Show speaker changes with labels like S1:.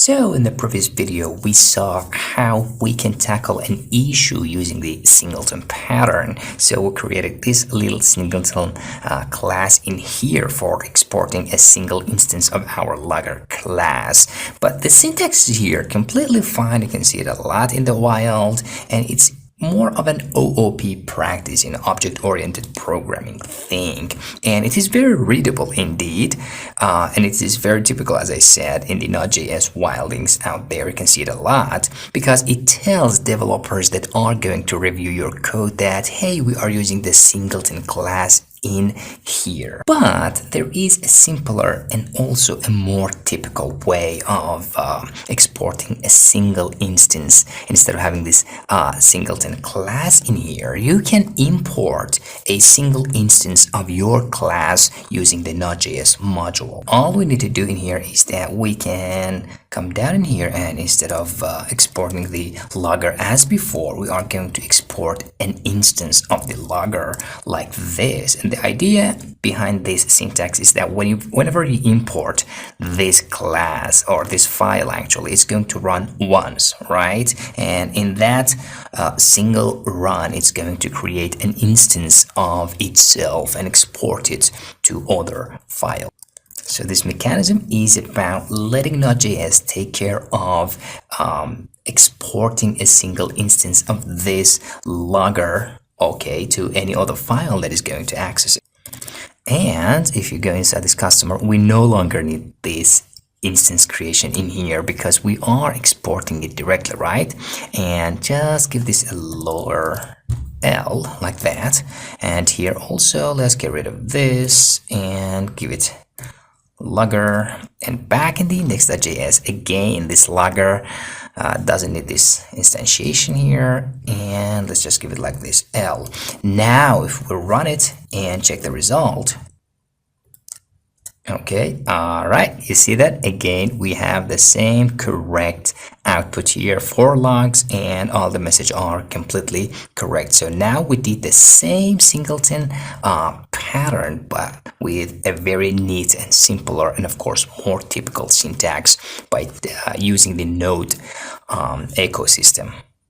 S1: So in the previous video, we saw how we can tackle an issue using the singleton pattern. So we created this little singleton class in here for exporting a single instance of our logger class. But the syntax is here completely fine. You can see it a lot in the wild, and it's more of an OOP practice in object-oriented programming thing, and it is very readable indeed, and it is very typical, as I said, in the Node.js wildings out there. You can see it a lot because it tells developers that are going to review your code that, hey, we are using the singleton class in here. But there is a simpler and also a more typical way of exporting a single instance. Instead of having this singleton class in here, you can import a single instance of your class using the Node.js module. All we need to do in here is that we can come down in here, and instead of exporting the logger as before, we are going to export an instance of the logger like this. And the idea behind this syntax is that whenever you import this class or this file, actually, it's going to run once, right? And in that single run, it's going to create an instance of itself and export it to other files. So this mechanism is about letting Node.js take care of exporting a single instance of this logger, okay, to any other file that is going to access it. And if you go inside this customer, we no longer need this instance creation in here because we are exporting it directly, right? And just give this a lower L like that. And here also, let's get rid of this and give it logger, and back in the index.js again, this logger doesn't need this instantiation here, and let's just give it like this L. Now if we run it and check the result, okay, all right, you see that again we have the same correct output here, 4 logs, and all the messages are completely correct. So now we did the same singleton pattern, but with a very neat and simpler and of course more typical syntax by using the Node ecosystem.